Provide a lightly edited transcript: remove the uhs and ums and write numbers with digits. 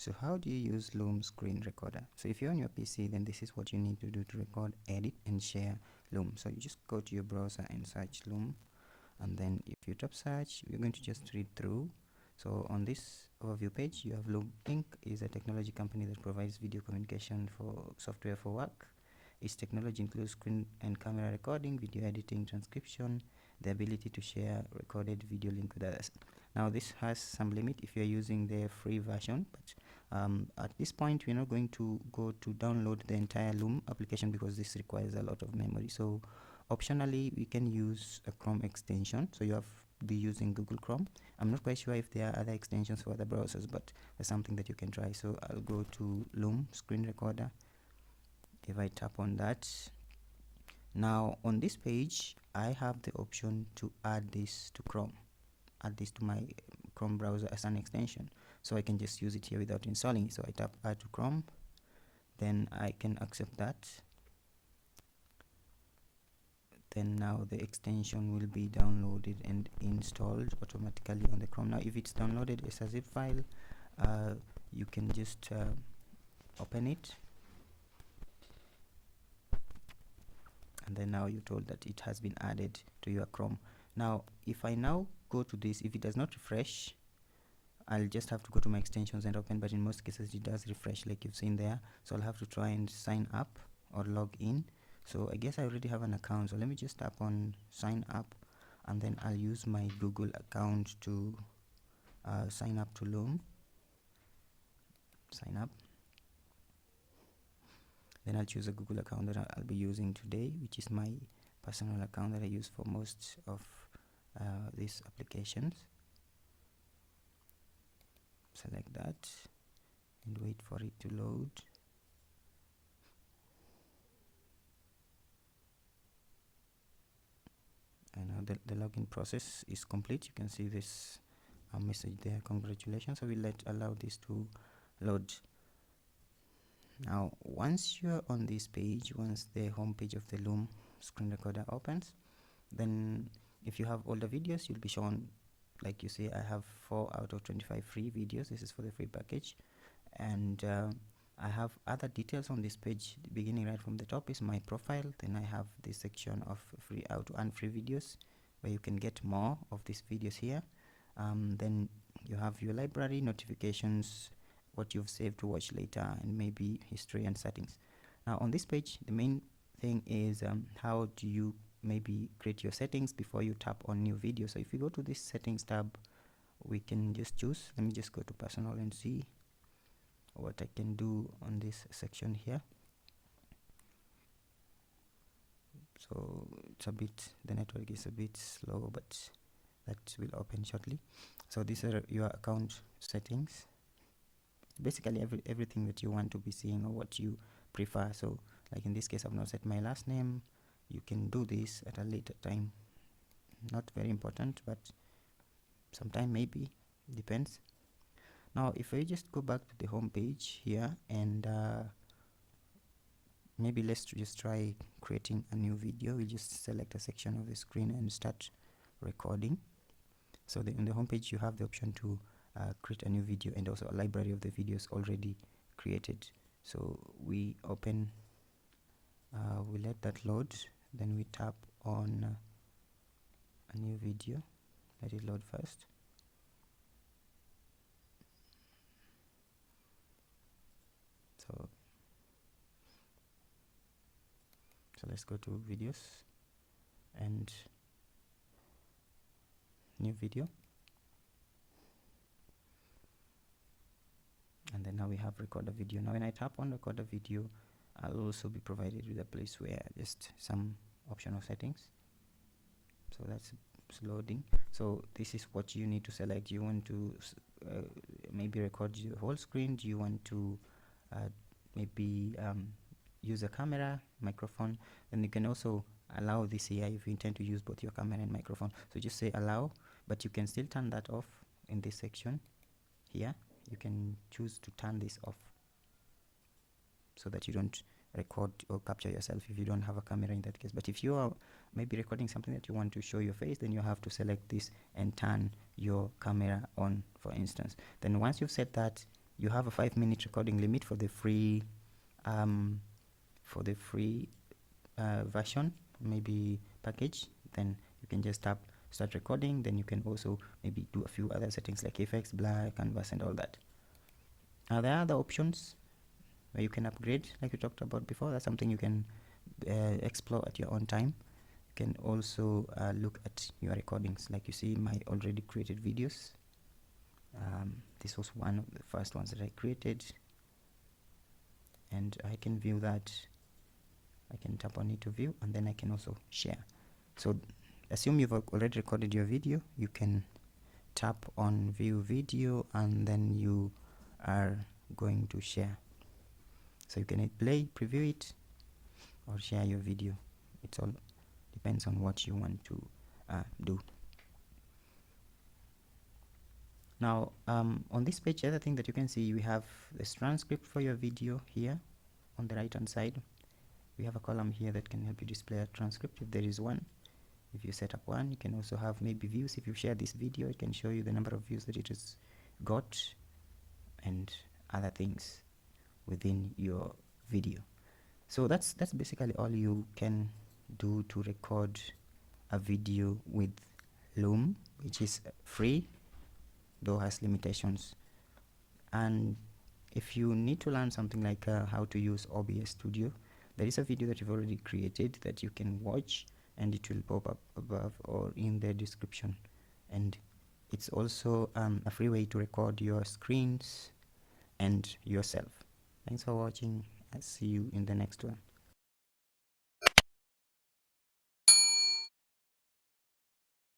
So how do you use Loom Screen Recorder? So if you're on your PC, then this is what you need to do to record, edit, and share Loom. So you just go to your browser and search Loom, and then if you tap search, we're going to just read through. So on this overview page, you have Loom Inc. is a technology company that provides video communication for software for work. Its technology includes screen and camera recording, video editing, transcription, the ability to share recorded video link with others. Now this has some limit if you're using the free version, but at this point we're not going to go to download the entire Loom application because this requires a lot of memory. So optionally we can use a Chrome extension, so you have to be using Google Chrome. I'm not quite sure if there are other extensions for other browsers, but there's something that you can try. So I'll go to Loom Screen Recorder. If I tap on that, now on this page I have the option to add this to Chrome, add this to my Chrome browser as an extension, so I can just use it here without installing it. So I tap add to Chrome, then I can accept that. Then now the extension will be downloaded and installed automatically on the Chrome. Now if it's downloaded as a zip file, you can just open it, and then now you're told that it has been added to your Chrome. Now if I now go to this, if it does not refresh, I'll just have to go to my extensions and open, but in most cases it does refresh like you've seen there. So I'll have to try and sign up or log in. So I guess I already have an account, so let me just tap on sign up, and then I'll use my Google account to sign up to Loom. Sign up. Then I'll choose a Google account that I'll be using today, which is my personal account that I use for most of these applications. Select that and wait for it to load. And now the login process is complete. You can see this message there, congratulations. So we'll allow this to load. Now once you're on this page, once the home page of the Loom Screen Recorder opens, then if you have older videos, you'll be shown, like you see, I have 4 out of 25 free videos. This is for the free package, and I have other details on this page. Beginning right from the top is my profile, then I have this section of free out to free videos where you can get more of these videos here. Then you have your library, notifications, what you've saved to watch later, and maybe history and settings. Now on this page the main thing is how do you maybe create your settings before you tap on new video. So if you go to this settings tab, we can just choose, let me just go to personal and see what I can do on this section here. So it's a bit, the network is a bit slow, but that will open shortly. So these are your account settings, basically everything that you want to be seeing or what you prefer. So like in this case I've not set my last name. You can do this at a later time, not very important, but sometime maybe, depends. Now if I just go back to the home page here, and maybe let's just try creating a new video. We'll just select a section of the screen and start recording. So in the home page you have the option to create a new video, and also a library of the videos already created. So we open, we let that load, then we tap on a new video, let it load first. So let's go to videos and new video, and then now we have record a video. Now when I tap on record a video, I'll also be provided with a place where just some optional settings. So that's loading. So this is what you need to select. You want to maybe record the whole screen? Do you want to maybe use a camera, microphone? Then you can also allow this here if you intend to use both your camera and microphone. So just say allow, but you can still turn that off in this section here. You can choose to turn this off so that you don't record or capture yourself if you don't have a camera in that case. But if you are maybe recording something that you want to show your face, then you have to select this and turn your camera on, for instance. Then once you've set that, you have a 5-minute recording limit for the free version, maybe package. Then you can just tap start recording. Then you can also maybe do a few other settings like effects, blur, canvas, and all that. Now there are other options where you can upgrade, like we talked about before. That's something you can explore at your own time. You can also look at your recordings, like you see my already created videos. This was one of the first ones that I created, and I can view that. I can tap on it to view, and then I can also share. So assume you've already recorded your video, you can tap on view video, and then you are going to share. So you can hit play, preview it, or share your video. It's all depends on what you want to do. Now on this page, the other thing that you can see, we have this transcript for your video here on the right hand side. We have a column here that can help you display a transcript if there is one. If you set up one, you can also have maybe views. If you share this video, it can show you the number of views that it has got and other things within your video. So that's basically all you can do to record a video with Loom, which is free though has limitations. And if you need to learn something like how to use OBS Studio, there is a video that you've already created that you can watch, and it will pop up above or in the description. And it's also a free way to record your screens and yourself. Thanks for watching. I'll see you in the next one.